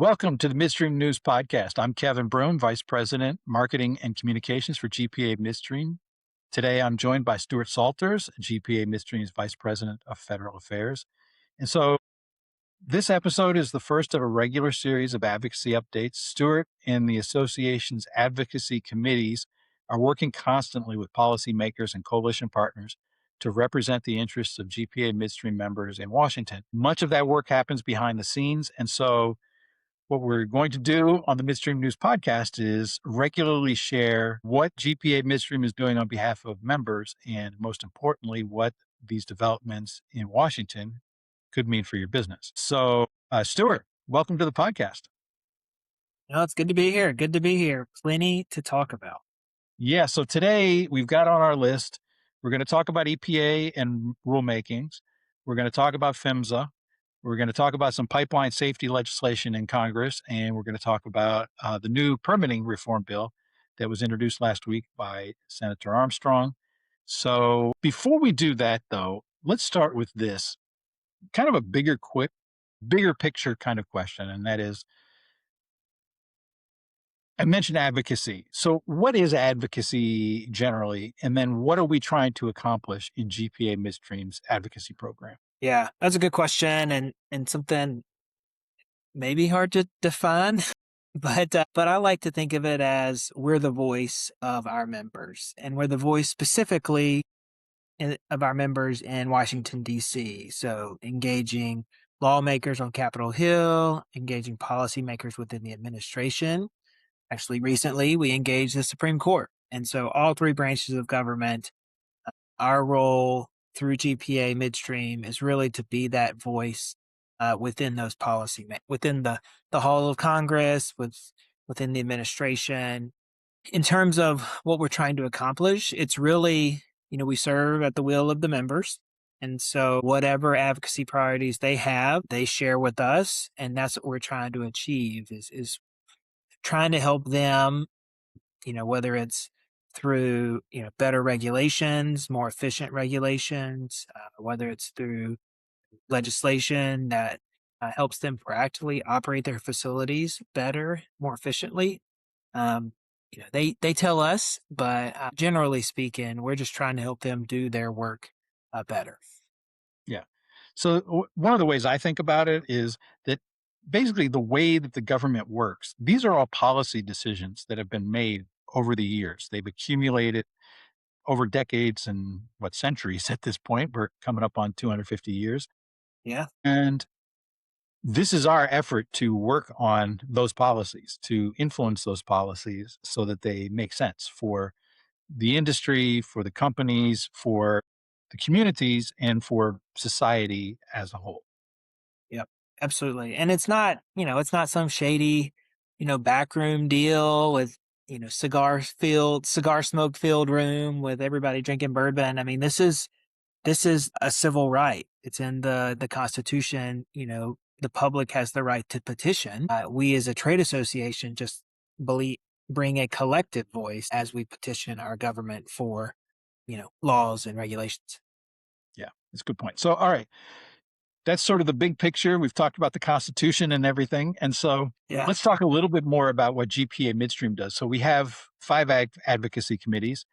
Welcome to the Midstream News Podcast. I'm Kevin Broom, Vice President, Marketing and Communications for GPA Midstream. Today, I'm joined by Stuart Saulters, GPA Midstream's Vice President of Federal Affairs. And so this episode is the first of a regular series of advocacy updates. Stuart and the association's advocacy committees are working constantly with policymakers and coalition partners to represent the interests of GPA Midstream members in Washington. Much of that work happens behind the scenes, and so what we're going to do on the Midstream News Podcast is regularly share what GPA Midstream is doing on behalf of members, and most importantly, what these developments in Washington could mean for your business. So, Stuart, welcome to the podcast. No, it's good to be here. Good to be here. Plenty to talk about. Yeah, so today we've got on our list, we're going to talk about EPA and rulemakings. We're going to talk about PHMSA. We're going to talk about some pipeline safety legislation in Congress, and we're going to talk about the new permitting reform bill that was introduced last week by Senator Armstrong. So before we do that, though, let's start with this kind of a bigger picture kind of question, and that is, I mentioned advocacy. So what is advocacy generally, and then what are we trying to accomplish in GPA Midstream's advocacy program? Yeah, that's a good question and something maybe hard to define, but I like to think of it as we're the voice of our members, and we're the voice specifically of our members in Washington, D.C. So engaging lawmakers on Capitol Hill, engaging policymakers within the administration. Actually, recently we engaged the Supreme Court. And so all three branches of government, our role through GPA Midstream is really to be that voice within those within the Hall of Congress, within the administration. In terms of what we're trying to accomplish, it's really, we serve at the will of the members. And so whatever advocacy priorities they have, they share with us. And that's what we're trying to achieve is trying to help them, whether it's through, better regulations, more efficient regulations, whether it's through legislation that helps them proactively operate their facilities better, more efficiently. They tell us, but generally speaking, we're just trying to help them do their work better. Yeah. So one of the ways I think about it is that basically the way that the government works, these are all policy decisions that have been made over the years. They've accumulated over decades and centuries at this point. We're coming up on 250 years. Yeah. And this is our effort to work on those policies, to influence those policies so that they make sense for the industry, for the companies, for the communities, and for society as a whole. Yep, absolutely. And it's not some shady, backroom deal with, cigar smoke filled room with everybody drinking bourbon. I mean, this is a civil right. It's in the Constitution. The public has the right to petition. We as a trade association just bring a collective voice as we petition our government for, laws and regulations. Yeah, that's a good point. So, all right. That's sort of the big picture. We've talked about the Constitution and everything. And so let's talk a little bit more about what GPA Midstream does. So we have 5 advocacy committees,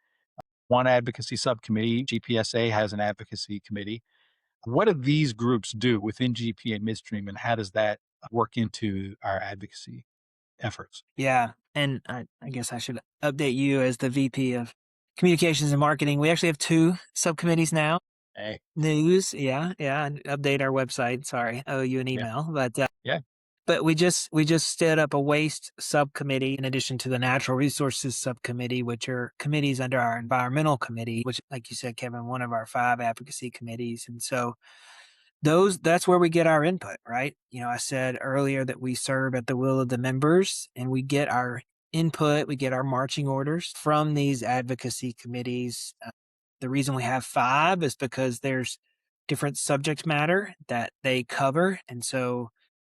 1 advocacy subcommittee. GPSA has an advocacy committee. What do these groups do within GPA Midstream, and how does that work into our advocacy efforts? Yeah. And I guess I should update you as the VP of Communications and Marketing. We actually have 2 subcommittees now. Hey. News, yeah, and update our website. Sorry, I owe you an email, but we just stood up a waste subcommittee in addition to the natural resources subcommittee, which are committees under our environmental committee, which, like you said, Kevin, one of our 5 advocacy committees, and so that's where we get our input, right? I said earlier that we serve at the will of the members, and we get our input, we get our marching orders from these advocacy committees. The reason we have 5 is because there's different subject matter that they cover. And so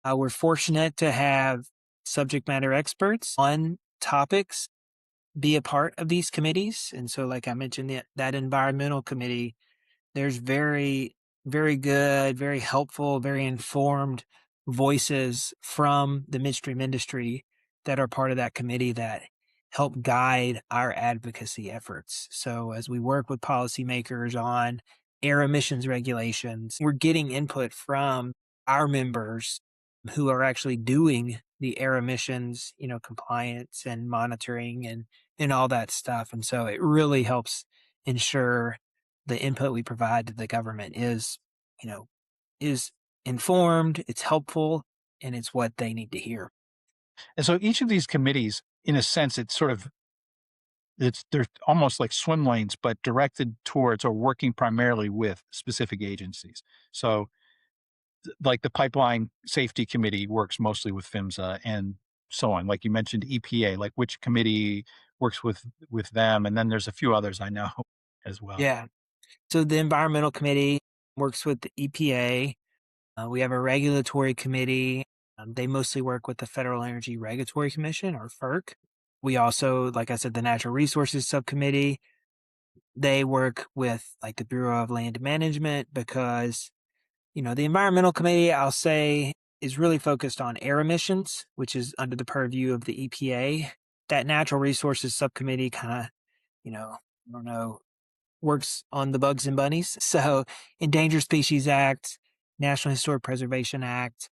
we're fortunate to have subject matter experts on topics be a part of these committees. And so, like I mentioned, that environmental committee, there's very, very good, very helpful, very informed voices from the midstream industry that are part of that committee that help guide our advocacy efforts. So as we work with policymakers on air emissions regulations, we're getting input from our members who are actually doing the air emissions, compliance and monitoring and all that stuff. And so it really helps ensure the input we provide to the government you know, is informed, it's helpful, and it's what they need to hear. And so each of these committees, in a sense, they're almost like swim lanes, but directed towards or working primarily with specific agencies. So like the Pipeline Safety Committee works mostly with PHMSA and so on. Like you mentioned EPA, like which committee works with them, and then there's a few others I know as well. Yeah. So the environmental committee works with the EPA. We have a regulatory committee. They mostly work with the Federal Energy Regulatory Commission, or FERC. We also, like I said, the Natural Resources Subcommittee. They work with like the Bureau of Land Management because, the environmental committee, I'll say, is really focused on air emissions, which is under the purview of the EPA. That Natural Resources Subcommittee kind of, I don't know, works on the bugs and bunnies. So, Endangered Species Act, National Historic Preservation Act,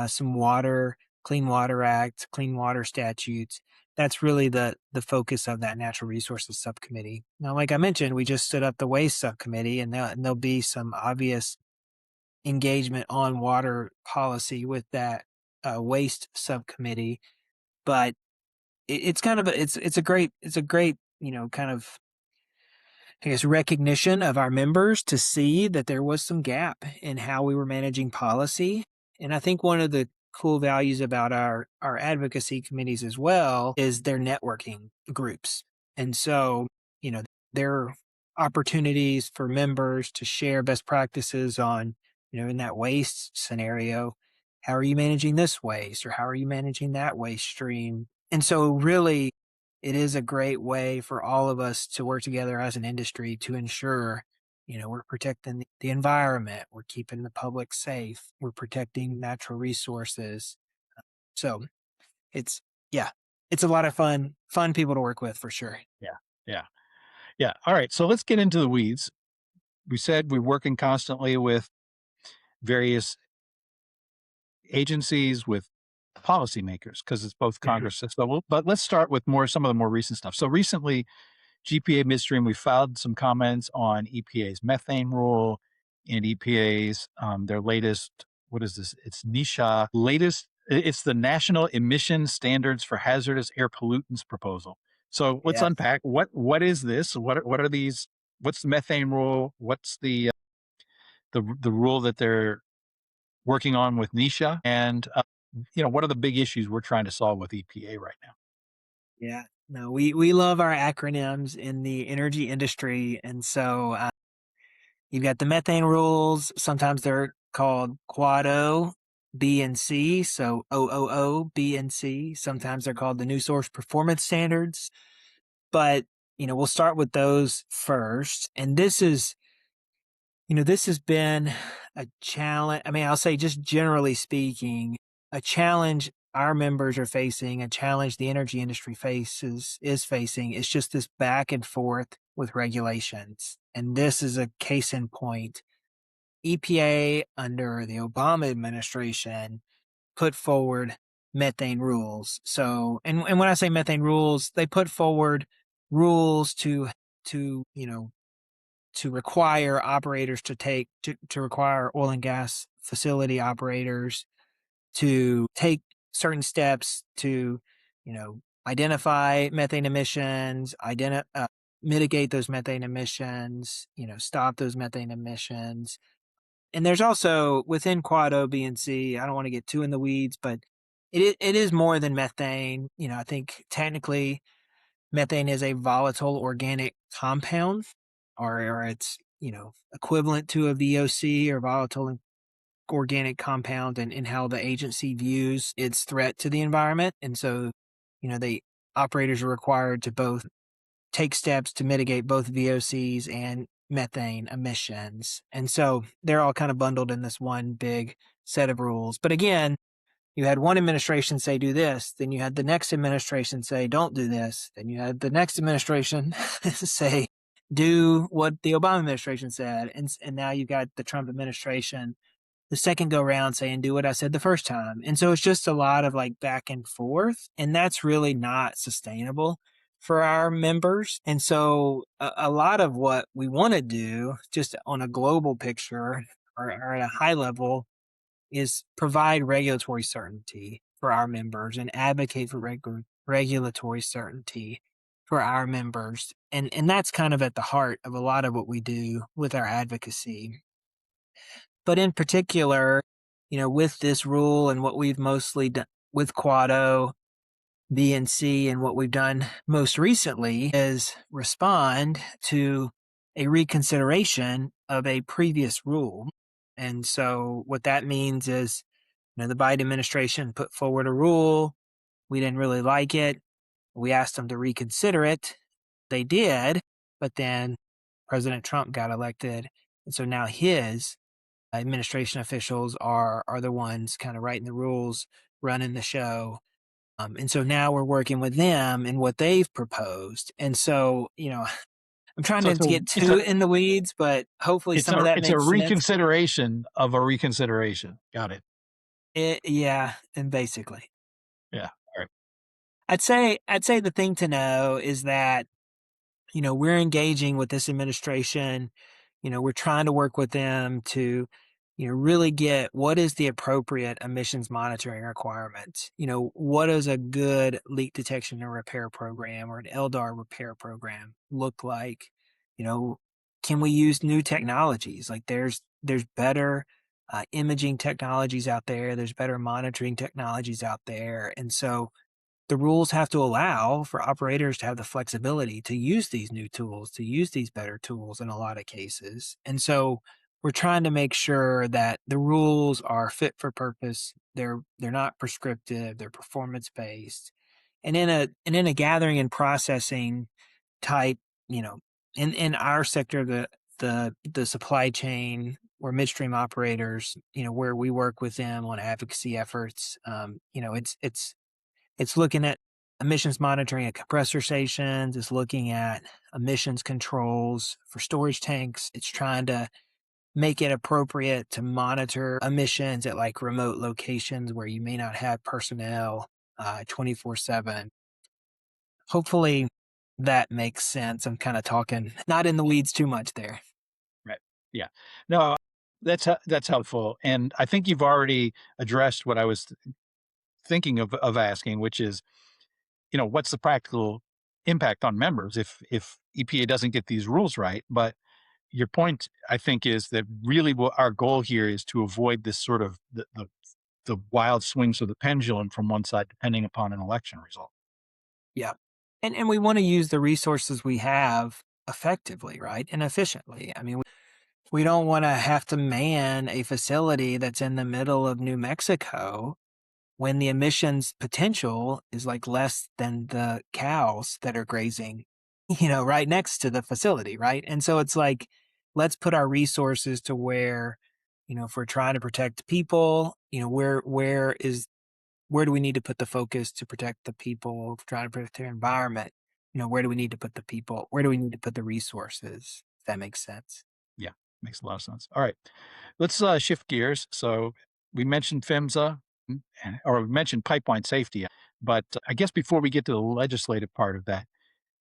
some Clean Water Act, clean water statutes. That's really the focus of that Natural Resources Subcommittee. Now, like I mentioned, we just stood up the Waste Subcommittee, and there'll be some obvious engagement on water policy with that Waste Subcommittee. But it's kind of it's a great kind of, I guess, recognition of our members to see that there was some gap in how we were managing policy. And I think one of the cool values about our advocacy committees as well is their networking groups. And so, there are opportunities for members to share best practices on, in that waste scenario, how are you managing this waste or how are you managing that waste stream? And so really it is a great way for all of us to work together as an industry to ensure, we're protecting the environment, we're keeping the public safe, we're protecting natural resources. So it's, yeah, it's a lot of fun people to work with for sure. Yeah, yeah, yeah. All right, so let's get into the weeds. We said we're working constantly with various agencies, with policymakers, because it's both Mhm. Congress. But let's start with some of the more recent stuff. So recently, GPA Midstream, we filed some comments on EPA's methane rule and EPA's their latest. What is this? It's NESHA latest. It's the National Emission Standards for Hazardous Air Pollutants proposal. So let's Yeah. unpack what is this? What are these? What's the methane rule? What's the rule that they're working on with NESHA? And what are the big issues we're trying to solve with EPA right now? Yeah. No, we love our acronyms in the energy industry. And so you've got the methane rules. Sometimes they're called Quad O, B, and C. So OOO, B, and C. Sometimes they're called the New Source Performance Standards. But, we'll start with those first. And this has been a challenge. I mean, I'll say just generally speaking, a challenge our members are facing, a challenge the energy industry is facing. It's just this back and forth with regulations. And this is a case in point. EPA under the Obama administration put forward methane rules. So, and when I say methane rules, they put forward rules to to require operators to require oil and gas facility operators to take certain steps to, identify methane emissions, mitigate those methane emissions, stop those methane emissions. And there's also within Quad O, B, and C, I don't want to get too in the weeds, but it is more than methane. I think technically methane is a volatile organic compound, or it's, equivalent to a VOC or volatile organic compound in how the agency views its threat to the environment. And so, the operators are required to both take steps to mitigate both VOCs and methane emissions. And so they're all kind of bundled in this one big set of rules. But again, you had one administration say do this, then you had the next administration say don't do this, then you had the next administration say do what the Obama administration said, and now you've got the Trump administration the second go round saying do what I said the first time. And so it's just a lot of like back and forth, and that's really not sustainable for our members. And so a lot of what we want to do just on a global picture or at a high level is provide regulatory certainty for our members and advocate for regulatory certainty for our members. And that's kind of at the heart of a lot of what we do with our advocacy. But in particular, with this rule and what we've mostly done with Quado, B and C, and what we've done most recently is respond to a reconsideration of a previous rule. And so what that means is, the Biden administration put forward a rule. We didn't really like it. We asked them to reconsider it. They did, but then President Trump got elected. And so now his administration officials are the ones kind of writing the rules, running the show. And so now we're working with them and what they've proposed. And so, I'm trying So to get too in the weeds, but hopefully some of that it's a makes sense. reconsideration of a reconsideration. Got it. Yeah, and basically. Yeah. All right. I'd say the thing to know is that, we're engaging with this administration. We're trying to work with them to, really get what is the appropriate emissions monitoring requirements. What does a good leak detection and repair program or an LDAR repair program look like? Can we use new technologies? Like there's better imaging technologies out there. There's better monitoring technologies out there. And so the rules have to allow for operators to have the flexibility to use these new tools, to use these better tools in a lot of cases. And so we're trying to make sure that the rules are fit for purpose. They're not prescriptive, they're performance based. And in a gathering and processing type, in our sector of the supply chain, we're midstream operators, where we work with them on advocacy efforts. It's looking at emissions monitoring at compressor stations. It's looking at emissions controls for storage tanks. It's trying to make it appropriate to monitor emissions at like remote locations where you may not have personnel 24/7. Hopefully that makes sense. I'm kind of talking not in the weeds too much there. Right. Yeah. No, that's helpful. And I think you've already addressed what I was thinking of asking, which is, what's the practical impact on members if EPA doesn't get these rules right? But your point, I think, is that really what our goal here is to avoid this sort of the wild swings of the pendulum from one side, depending upon an election result. Yeah. And we want to use the resources we have effectively, right? And efficiently. I mean, we don't want to have to man a facility that's in the middle of New Mexico when the emissions potential is like less than the cows that are grazing, right next to the facility, right? And so it's like, let's put our resources to where, if we're trying to protect people, where do we need to put the focus to protect the people, if we're trying to protect their environment? Where do we need to put the people? Where do we need to put the resources? If that makes sense. Yeah, makes a lot of sense. All right, let's shift gears. So we mentioned PHMSA, or we mentioned pipeline safety, but I guess before we get to the legislative part of that,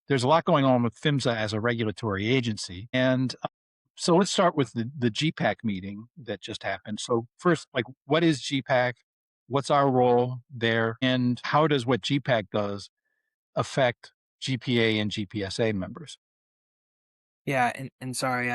there's a lot going on with PHMSA as a regulatory agency. And so let's start with the GPAC meeting that just happened. So first, like, what is GPAC? What's our role there? And how does what GPAC does affect GPA and GPSA members? Yeah, and sorry,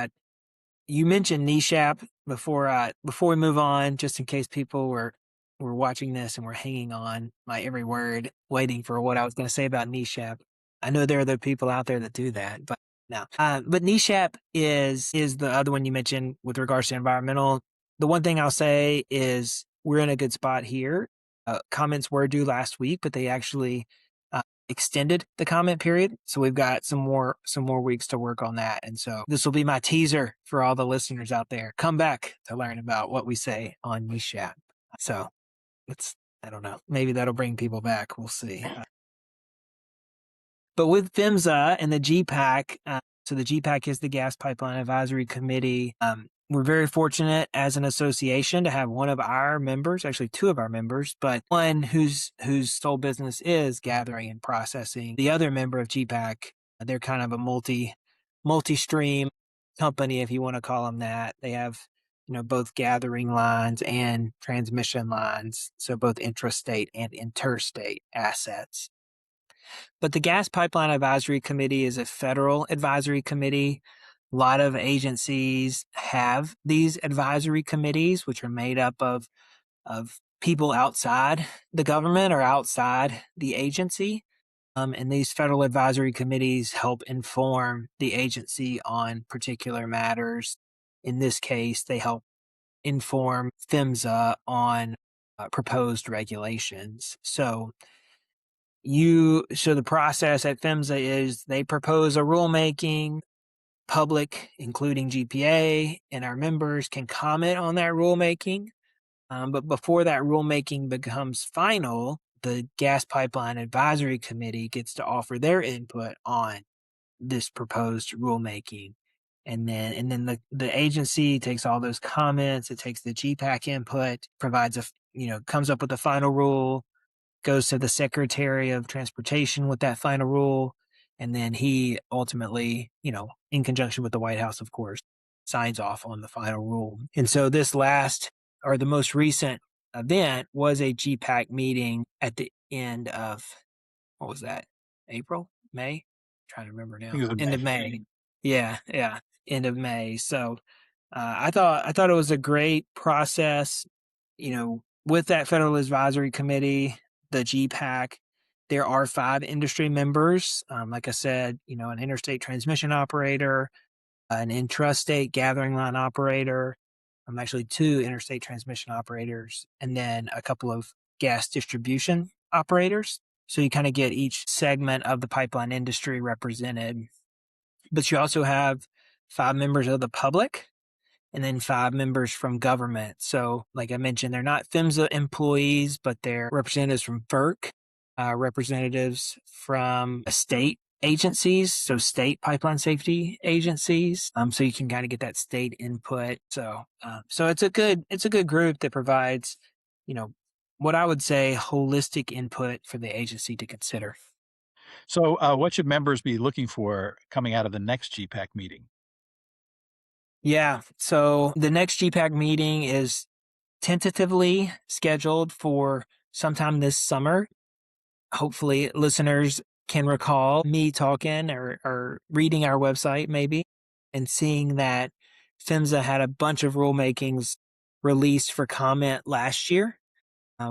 you mentioned NESHAP before we move on, just in case people were watching this and were hanging on my every word, waiting for what I was going to say about NESHAP. I know there are other people out there that do that, but no. But NESHAP is the other one you mentioned with regards to environmental. The one thing I'll say is we're in a good spot here. Comments were due last week, but they actually extended the comment period. So we've got some more weeks to work on that. And so this will be my teaser for all the listeners out there. Come back to learn about what we say on NESHAP. So I don't know, maybe that'll bring people back. We'll see. But with PHMSA and the GPAC, so the GPAC is the Gas Pipeline Advisory Committee. We're very fortunate as an association to have one of our members, actually two of our members, but one whose sole business is gathering and processing. The other member of GPAC, they're kind of a multi-stream company, if you want to call them that. They have, both gathering lines and transmission lines, so both intrastate and interstate assets. But the Gas Pipeline Advisory Committee is a federal advisory committee. A lot of agencies have these advisory committees, which are made up of people outside the government or outside the agency. And these federal advisory committees help inform the agency on particular matters. In this case, they help inform PHMSA on proposed regulations. So the process at PHMSA is they propose a rulemaking. Public, including GPA and our members, can comment on that rulemaking. But before that rulemaking becomes final, the Gas Pipeline Advisory Committee gets to offer their input on this proposed rulemaking. And then the agency takes all those comments, it takes the GPAC input, provides comes up with a final rule, goes to the Secretary of Transportation with that final rule. And then he ultimately, in conjunction with the White House, of course, signs off on the final rule. And so this the most recent event was a GPAC meeting at the end of, what was that? April? May? I'm trying to remember now. End of May. Yeah. End of May. So I thought it was a great process, with that Federal Advisory Committee, the GPAC. There are 5 industry members. Like I said, an interstate transmission operator, an intrastate gathering line operator, actually 2 interstate transmission operators, and then a couple of gas distribution operators. So you kind of get each segment of the pipeline industry represented. But you also have 5 members of the public and then 5 members from government. So like I mentioned, they're not PHMSA employees, but they're representatives from FERC, representatives from state agencies, so state pipeline safety agencies. So you can kind of get that state input. So it's a good group that provides, what I would say holistic input for the agency to consider. So what should members be looking for coming out of the next GPAC meeting? Yeah. So the next GPAC meeting is tentatively scheduled for sometime this summer. Hopefully listeners can recall me talking or reading our website maybe and seeing that PHMSA had a bunch of rulemakings released for comment last year.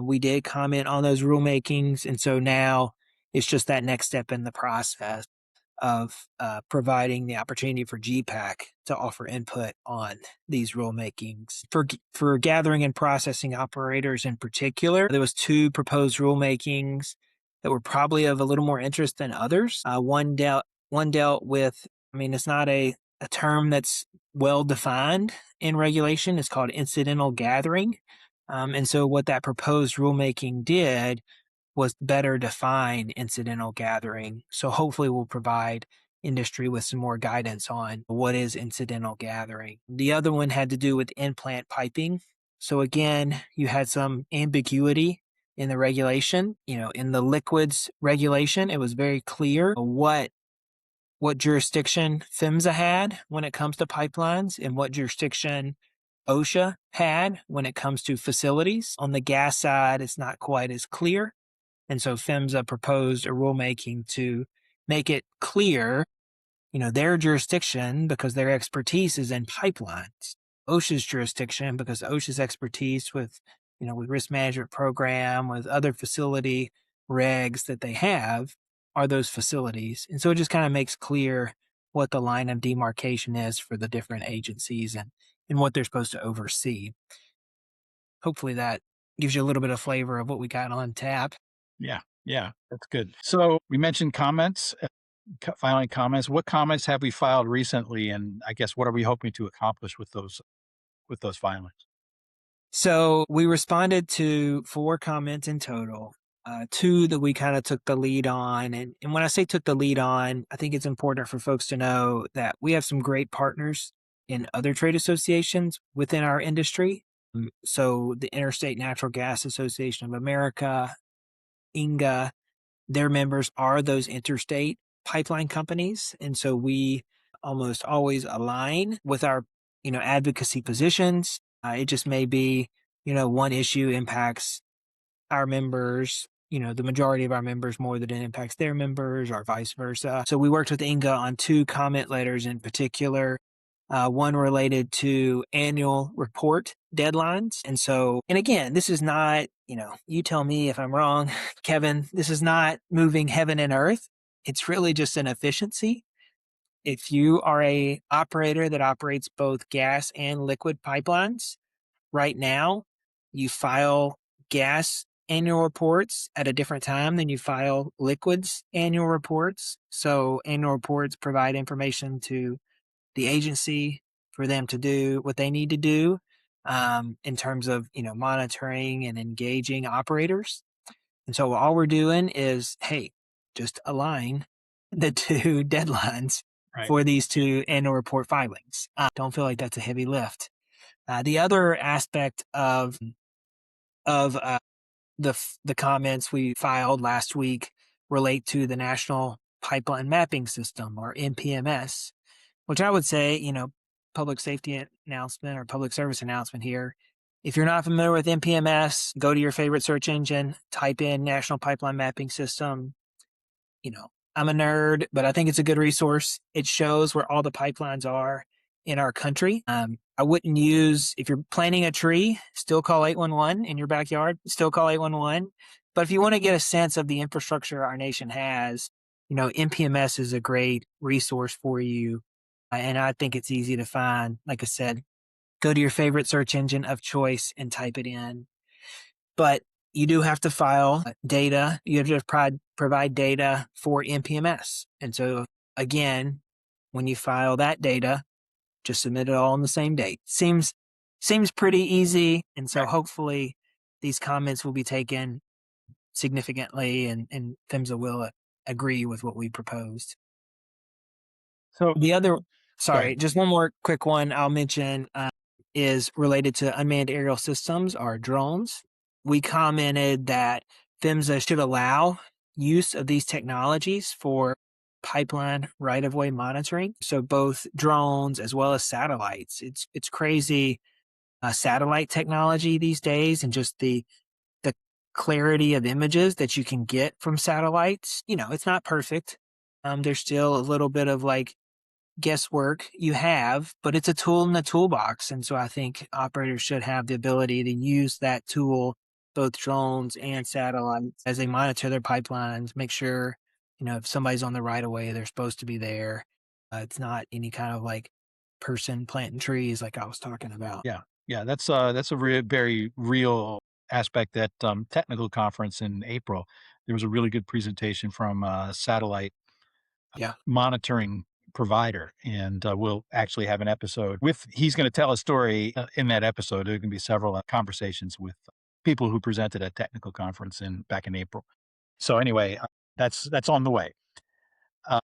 We did comment on those rulemakings. And so now it's just that next step in the process of providing the opportunity for GPAC to offer input on these rulemakings. For gathering and processing operators in particular, there was 2 proposed rulemakings that were probably of a little more interest than others. One dealt with, it's not a term that's well defined in regulation. It's called incidental gathering. And so what that proposed rulemaking did was better define incidental gathering. So hopefully we'll provide industry with some more guidance on what is incidental gathering. The other one had to do with in-plant piping. So again, you had some ambiguity in the regulation. In the liquids regulation, it was very clear what jurisdiction PHMSA had when it comes to pipelines and what jurisdiction OSHA had when it comes to facilities. On the gas side, it's not quite as clear. And so PHMSA proposed a rulemaking to make it clear, their jurisdiction, because their expertise is in pipelines. OSHA's jurisdiction, because OSHA's expertise with risk management program, with other facility regs that they have, are those facilities. And so it just kind of makes clear what the line of demarcation is for the different agencies and what they're supposed to oversee. Hopefully that gives you a little bit of flavor of what we got on tap. Yeah. Yeah, that's good. So we mentioned comments, filing comments. What comments have we filed recently? And I guess what are we hoping to accomplish with those filings? So we responded to 4 comments in total, 2 that we kind of took the lead on. And when I say took the lead on, I think it's important for folks to know that we have some great partners in other trade associations within our industry. So the Interstate Natural Gas Association of America, INGA, their members are those interstate pipeline companies. And so we almost always align with our, advocacy positions. It just may be, one issue impacts our members, the majority of our members more than it impacts their members or vice versa. So we worked with INGA on 2 comment letters in particular. One related to annual report deadlines. And again, this is not, you tell me if I'm wrong, Kevin, this is not moving heaven and earth. It's really just an efficiency. If you are a operator that operates both gas and liquid pipelines, right now, you file gas annual reports at a different time than you file liquids annual reports. So annual reports provide information to the agency for them to do what they need to do in terms of monitoring and engaging operators. And so all we're doing is, hey, just align the 2 deadlines Right. for these 2 annual report filings. Don't feel like that's a heavy lift. The other aspect of the comments we filed last week relate to the National Pipeline Mapping System, or NPMS, which I would say, public safety announcement or public service announcement here. If you're not familiar with NPMS, go to your favorite search engine, type in National Pipeline Mapping System. you know, I'm a nerd, but I think it's a good resource. It shows where all the pipelines are in our country. I wouldn't use, if you're planting a tree, still call 811 in your backyard, still call 811. But if you want to get a sense of the infrastructure our nation has, NPMS is a great resource for you. And I think it's easy to find. Like I said, go to your favorite search engine of choice and type it in. But you do have to file data. You have to provide data for NPMS. And so, again, when you file that data, just submit it all on the same date. Seems pretty easy. And so, Right. hopefully, these comments will be taken significantly, and PHMSA will agree with what we proposed. So The other, go ahead. sorry, just one more quick one I'll mention is related to unmanned aerial systems, or drones. We commented that PHMSA should allow use of these technologies for pipeline right-of-way monitoring. So both drones as well as satellites. It's crazy satellite technology these days, and just the clarity of images that you can get from satellites. It's not perfect. There's still a little bit of like guesswork you have, but it's a tool in the toolbox. And so I think operators should have the ability to use that tool, both drones and satellites, as they monitor their pipelines, make sure, if somebody's on the right of way, they're supposed to be there. It's not any kind of like person planting trees like I was talking about. Yeah. Yeah. That's a very real aspect. That technical conference in April, there was a really good presentation from a satellite Yeah. monitoring provider, and we'll actually have an episode with. He's going to tell a story in that episode. There are going to be several conversations with people who presented at technical conference in back in April. So anyway, that's on the way. Uh,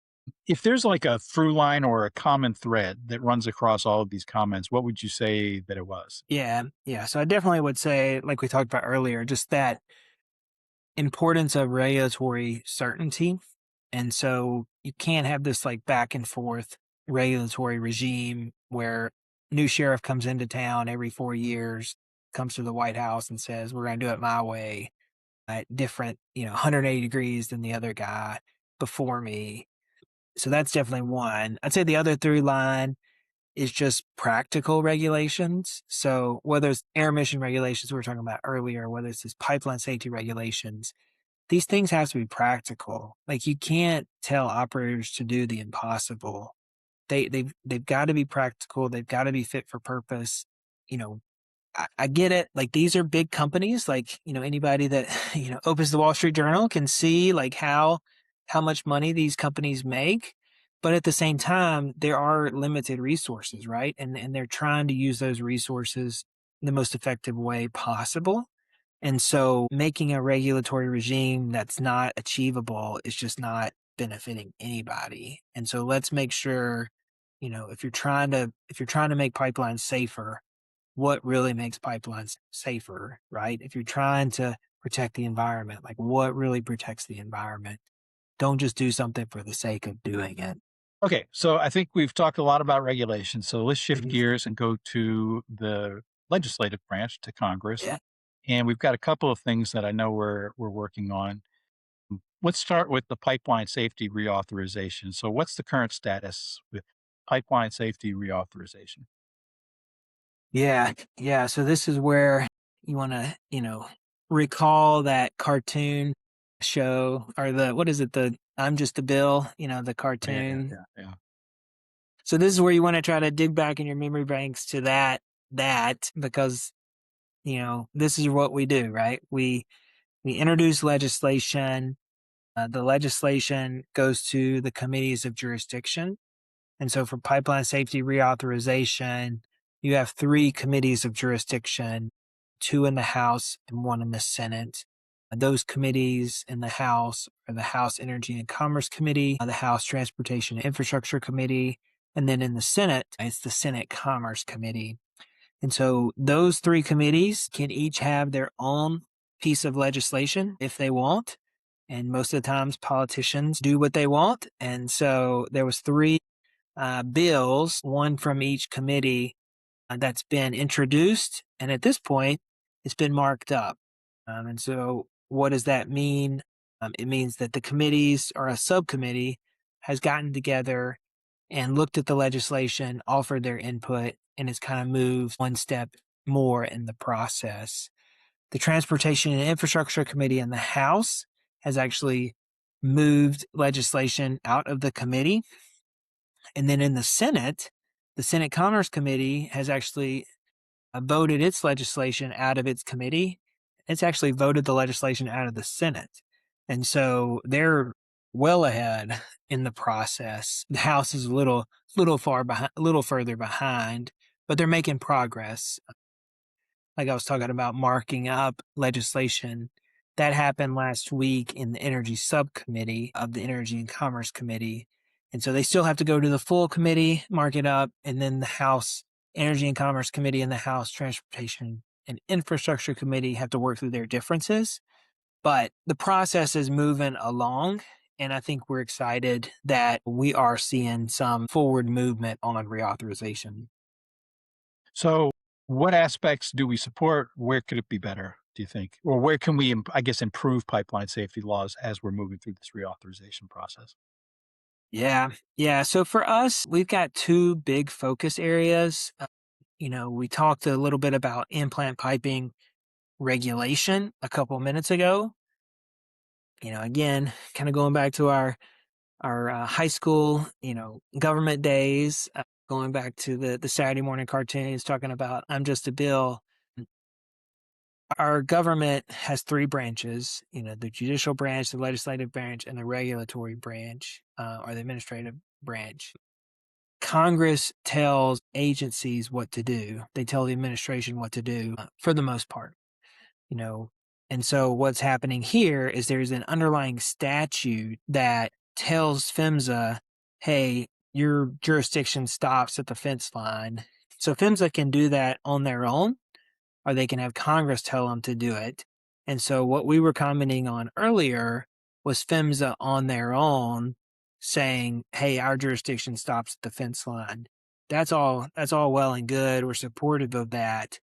if there's like a through line or a common thread that runs across all of these comments, what would you say that it was? Yeah. Yeah. So I definitely would say, like we talked about earlier, just that importance of regulatory certainty. And so you can't have this like back and forth regulatory regime where new sheriff comes into town every 4 years, comes to the White House and says, we're going to do it my way at different, 180 degrees than the other guy before me. So that's definitely one. I'd say the other through line is just practical regulations. So whether it's air emission regulations we were talking about earlier, whether it's this pipeline safety regulations, these things have to be practical. Like, you can't tell operators to do the impossible. They've got to be practical. They've got to be fit for purpose. You know, I get it. Like these are big companies. Like, anybody that, opens the Wall Street Journal can see like how much money these companies make. But at the same time, there are limited resources, right? And they're trying to use those resources in the most effective way possible. And so making a regulatory regime that's not achievable is just not benefiting anybody. And so let's make sure, if you're trying to make pipelines safer, what really makes pipelines safer, right? If you're trying to protect the environment, like what really protects the environment? Don't just do something for the sake of doing it. Okay, so I think we've talked a lot about regulation. So let's shift Mhm. gears and go to the legislative branch, to Congress. Yeah. And we've got a couple of things that I know we're working on. Let's start with the pipeline safety reauthorization. So what's the current status with pipeline safety reauthorization? Yeah. Yeah. So this is where you want to, recall that cartoon show or what is it? The I'm Just a Bill, the Oh, yeah, yeah, cartoon. yeah, yeah. So this is where you want to try to dig back in your memory banks to that because, this is what we do, right? We introduce legislation. The legislation goes to the committees of jurisdiction. And so for pipeline safety reauthorization, you have three committees of jurisdiction, two in the House and one in the Senate. Those committees in the House are the House Energy and Commerce Committee, the House Transportation and Infrastructure Committee, and then in the Senate, it's the Senate Commerce Committee. And so those three committees can each have their own piece of legislation if they want. And most of the times politicians do what they want. And so there was three bills, one from each committee that's been introduced. And at this point, it's been marked up. And so what does that mean? It means that the committees or a subcommittee has gotten together and looked at the legislation, offered their input, and has kind of moved one step more in the process. The Transportation and Infrastructure Committee in the House has actually moved legislation out of the committee. And then in the Senate Commerce Committee has actually voted its legislation out of its committee. It's actually voted the legislation out of the Senate. And so they're well ahead in the process. The House is a little far behind, a little further behind, but they're making progress. Like I was talking about marking up legislation that happened last week in the Energy Subcommittee of the Energy and Commerce Committee. And so they still have to go to the full committee, mark it up, and then the House Energy and Commerce Committee and the House Transportation and Infrastructure Committee have to work through their differences. But the process is moving along. And I think we're excited that we are seeing some forward movement on reauthorization. So what aspects do we support? Where could it be better, do you think? Or where can we, I guess, improve pipeline safety laws as we're moving through this reauthorization process? Yeah. Yeah. So for us, we've got two big focus areas. We talked a little bit about implant piping regulation a couple minutes ago. Again, kind of going back to our high school, government days, going back to the Saturday morning cartoons talking about I'm just a bill. Our government has three branches, the judicial branch, the legislative branch, and the regulatory branch, or the administrative branch. Congress tells agencies what to do. They tell the administration what to do for the most part, you know. And so what's happening here is there's an underlying statute that tells PHMSA, hey, your jurisdiction stops at the fence line. So PHMSA can do that on their own, or they can have Congress tell them to do it. And so what we were commenting on earlier was PHMSA on their own saying, hey, our jurisdiction stops at the fence line. That's all well and good. We're supportive of that.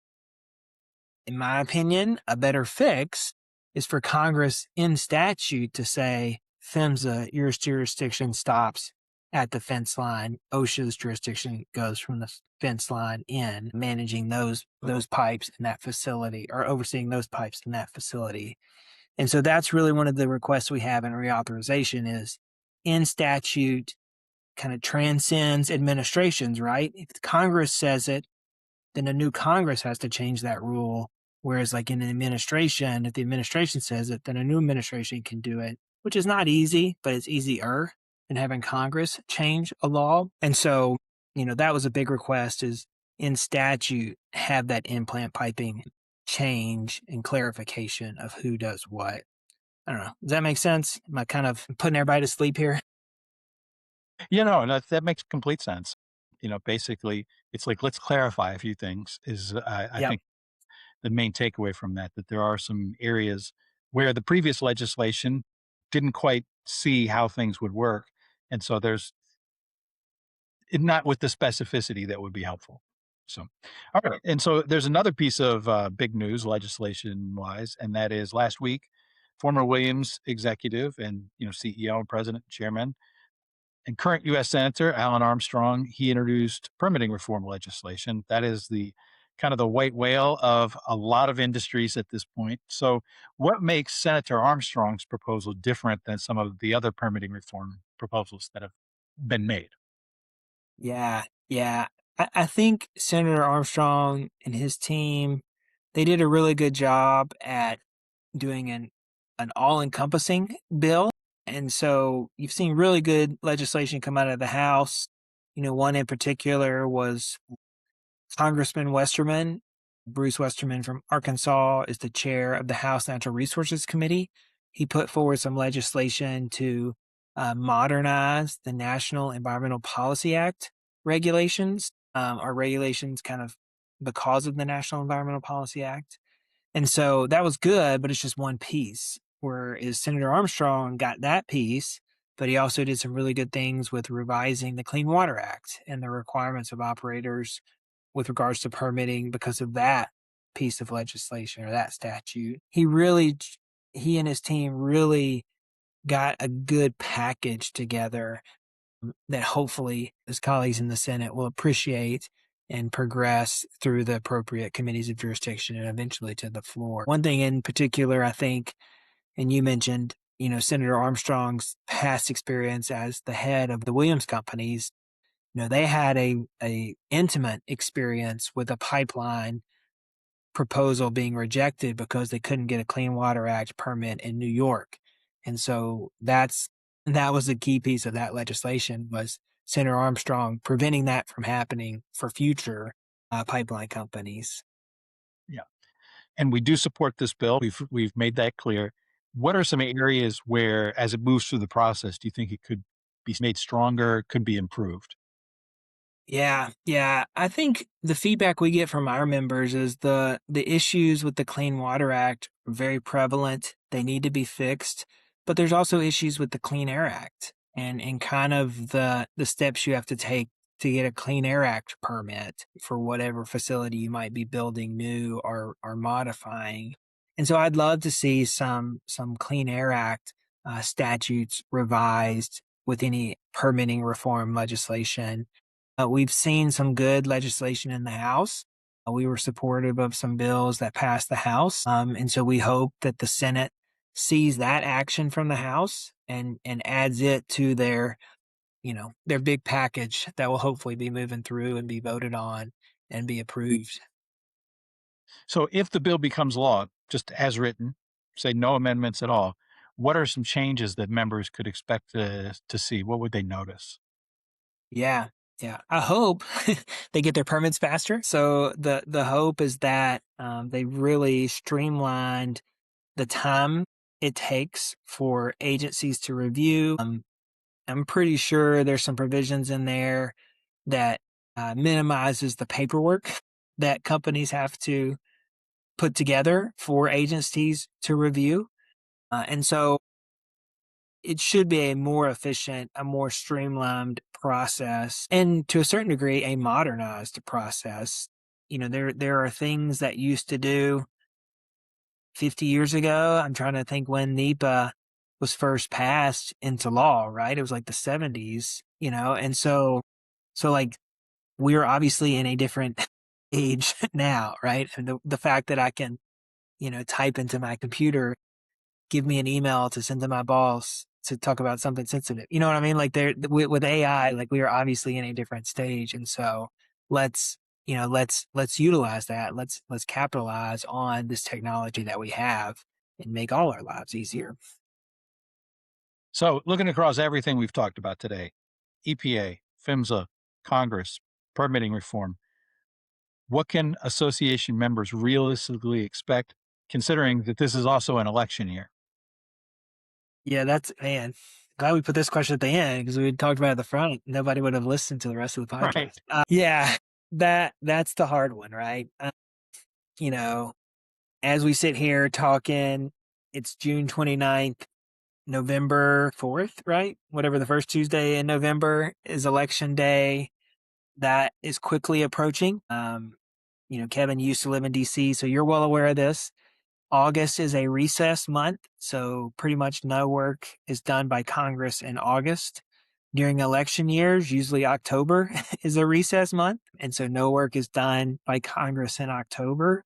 In my opinion, a better fix is for Congress in statute to say, PHMSA, your jurisdiction stops at the fence line. OSHA's jurisdiction goes from the fence line in, managing those pipes in that facility or overseeing those pipes in that facility. And so that's really one of the requests we have in reauthorization is in statute kind of transcends administrations, right? If Congress says it, then a new Congress has to change that rule. Whereas, like in the administration, if the administration says it, then a new administration can do it, which is not easy, but it's easier than having Congress change a law. And so, that was a big request is in statute, have that implant piping change and clarification of who does what. I don't know. Does that make sense? Am I kind of putting everybody to sleep here? That makes complete sense. Basically, it's like, let's clarify a few things is, I Yep. think the main takeaway from that there are some areas where the previous legislation didn't quite see how things would work. And so there's not with the specificity that would be helpful. So, all right. And so there's another piece of big news legislation wise, and that is last week, former Williams executive and, CEO and president, chairman, and current U.S. Senator Alan Armstrong, he introduced permitting reform legislation. That is the kind of the white whale of a lot of industries at this point. So, what makes Senator Armstrong's proposal different than some of the other permitting reform proposals that have been made? Yeah. Yeah. I think Senator Armstrong and his team, they did a really good job at doing an all-encompassing bill. And so you've seen really good legislation come out of the House. One in particular was Congressman Westerman. Bruce Westerman from Arkansas is the chair of the House Natural Resources Committee. He put forward some legislation to modernize the National Environmental Policy Act regulations, or regulations kind of because of the National Environmental Policy Act. And so that was good, but it's just one piece. Whereas Senator Armstrong got that piece, but he also did some really good things with revising the Clean Water Act and the requirements of operators with regards to permitting because of that piece of legislation or that statute. He and his team really got a good package together that hopefully his colleagues in the Senate will appreciate and progress through the appropriate committees of jurisdiction and eventually to the floor. One thing in particular, I think, and you mentioned, Senator Armstrong's past experience as the head of the Williams companies. They had a intimate experience with a pipeline proposal being rejected because they couldn't get a Clean Water Act permit in New York. And so that was the key piece of that legislation was Senator Armstrong preventing that from happening for future pipeline companies. Yeah. And we do support this bill. We've made that clear. What are some areas where, as it moves through the process, do you think it could be made stronger, could be improved? Yeah, yeah. I think the feedback we get from our members is the issues with the Clean Water Act are very prevalent. They need to be fixed, but there's also issues with the Clean Air Act and kind of the steps you have to take to get a Clean Air Act permit for whatever facility you might be building new or modifying. And so I'd love to see some Clean Air Act statutes revised with any permitting reform legislation. We've seen some good legislation in the House. We were supportive of some bills that passed the House. And so we hope that the Senate sees that action from the House and adds it to their big package that will hopefully be moving through and be voted on and be approved. So if the bill becomes law, just as written, say no amendments at all, what are some changes that members could expect to see? What would they notice? Yeah. Yeah. I hope they get their permits faster. So the hope is that they really streamlined the time it takes for agencies to review. I'm pretty sure there's some provisions in there that minimizes the paperwork that companies have to put together for agencies to review. And so it should be a more efficient, a more streamlined process, and to a certain degree, a modernized process. There are things that used to do 50 years ago. I'm trying to think when NEPA was first passed into law, right? It was like the 70s, and so like we're obviously in a different age now, right? And the fact that I can, type into my computer, give me an email to send to my boss to talk about something sensitive. You know what I mean? Like with AI, like we are obviously in a different stage. And so let's, let's utilize that. Let's capitalize on this technology that we have and make all our lives easier. So, looking across everything we've talked about today, EPA, PHMSA, Congress, permitting reform, what can association members realistically expect, considering that this is also an election year? Yeah, that's man. Glad we put this question at the end because we talked about it at the front. Nobody would have listened to the rest of the Right. podcast. Yeah, that's the hard one, right? You know, as we sit here talking, it's June 29th, November 4th, right? Whatever the first Tuesday in November is election day. That is quickly approaching. Kevin used to live in DC, so you're well aware of this. August is a recess month, so pretty much no work is done by Congress in August. During election years, usually October is a recess month, and so no work is done by Congress in October.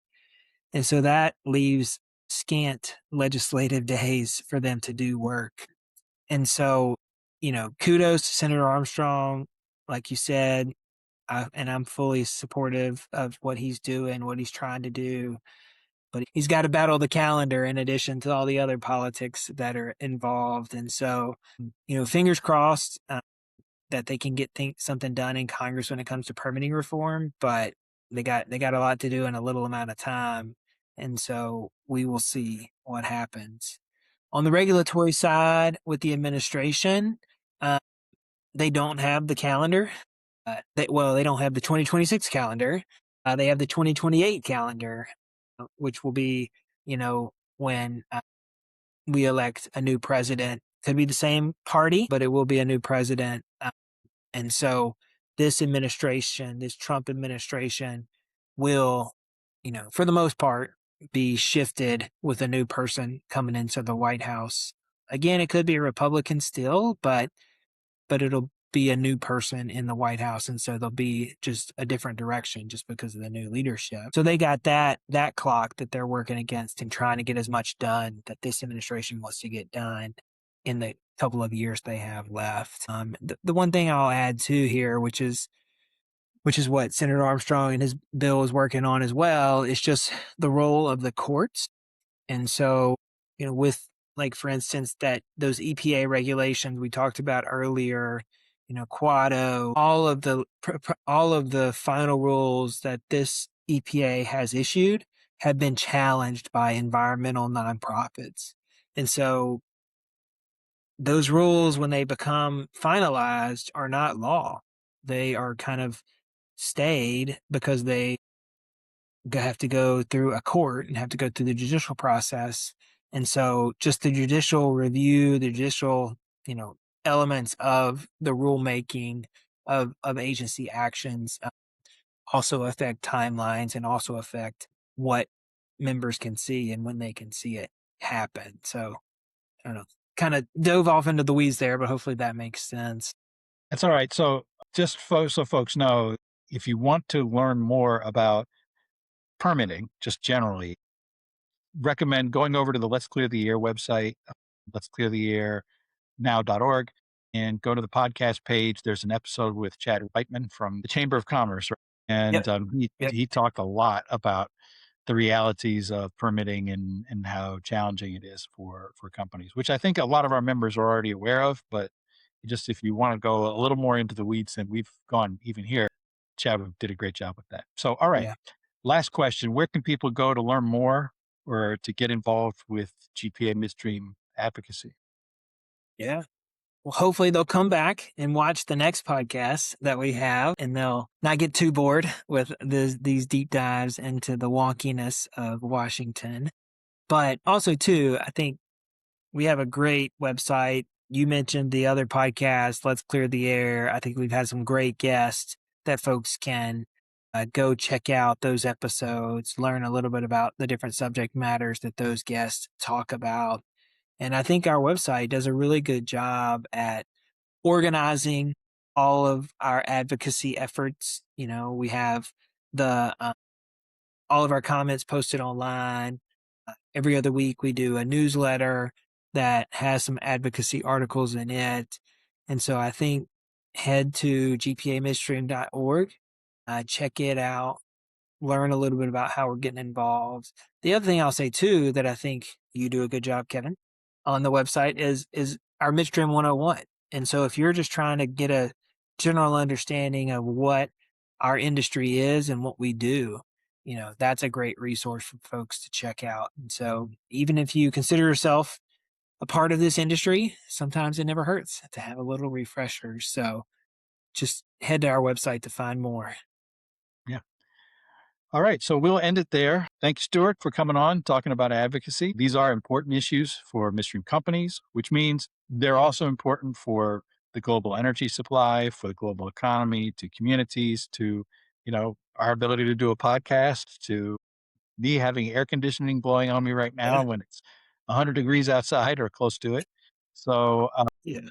And so that leaves scant legislative days for them to do work. And so, kudos to Senator Armstrong, like you said, and I'm fully supportive of what he's doing, what he's trying to do. But he's got to battle the calendar in addition to all the other politics that are involved. And so, fingers crossed that they can get something done in Congress when it comes to permitting reform. But they got a lot to do in a little amount of time, and so we will see what happens. On the regulatory side, with the administration, uh, they don't have the calendar. They don't have the 2026 calendar. They have the 2028 calendar, which will be, when we elect a new president. Could be the same party, but it will be a new president. And so this administration, this Trump administration, will, for the most part, be shifted with a new person coming into the White House. Again, it could be a Republican still, but it'll be a new person in the White House, and so there'll be just a different direction just because of the new leadership. So they got that clock that they're working against and trying to get as much done that this administration wants to get done in the couple of years they have left. The one thing I'll add too here, which is what Senator Armstrong and his bill is working on as well, is just the role of the courts. And so, with, like, for instance, that those EPA regulations we talked about earlier, Quado, all of the final rules that this EPA has issued have been challenged by environmental nonprofits. And so those rules, when they become finalized, are not law. They are kind of stayed because they have to go through a court and have to go through the judicial process. And so just the judicial review, the judicial, elements of the rulemaking of agency actions also affect timelines and also affect what members can see and when they can see it happen. So I don't know, kind of dove off into the weeds there, but hopefully that makes sense. That's all right. So, just so folks know, if you want to learn more about permitting, just generally, recommend going over to the Let's Clear the Air website, let's clear the air now.org, and go to the podcast page. There's an episode with Chad Whiteman from the Chamber of Commerce, right? And Yep. Yep. he talked a lot about the realities of permitting and how challenging it is for companies, which I think a lot of our members are already aware of. But just if you want to go a little more into the weeds than we've gone even here, Chad did a great job with that. So, all right, Yeah. last question: where can people go to learn more or to get involved with GPA Midstream Advocacy? Yeah. Well, hopefully they'll come back and watch the next podcast that we have, and they'll not get too bored with these deep dives into the wonkiness of Washington. But also, too, I think we have a great website. You mentioned the other podcast, Let's Clear the Air. I think we've had some great guests that folks can go check out those episodes, learn a little bit about the different subject matters that those guests talk about. And I think our website does a really good job at organizing all of our advocacy efforts. We have the all of our comments posted online. Every other week, we do a newsletter that has some advocacy articles in it. And so I think head to gpamidstream.org check it out, learn a little bit about how we're getting involved. The other thing I'll say too that I think you do a good job, Kevin, on the website is our Midstream 101. And so if you're just trying to get a general understanding of what our industry is and what we do, that's a great resource for folks to check out. And so even if you consider yourself a part of this industry, sometimes it never hurts to have a little refresher. So just head to our website to find more. Yeah. All right. So we'll end it there. Thank you, Stuart, for coming on, talking about advocacy. These are important issues for midstream companies, which means they're also important for the global energy supply, for the global economy, to communities, to, our ability to do a podcast, to me having air conditioning blowing on me right now when it's 100 degrees outside or close to it. So Yeah.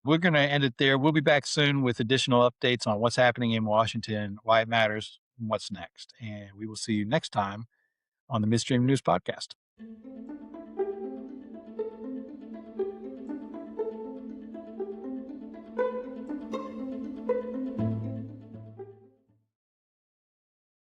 we're going to end it there. We'll be back soon with additional updates on what's happening in Washington, why it matters, and what's next. And we will see you next time on the Midstream News Podcast.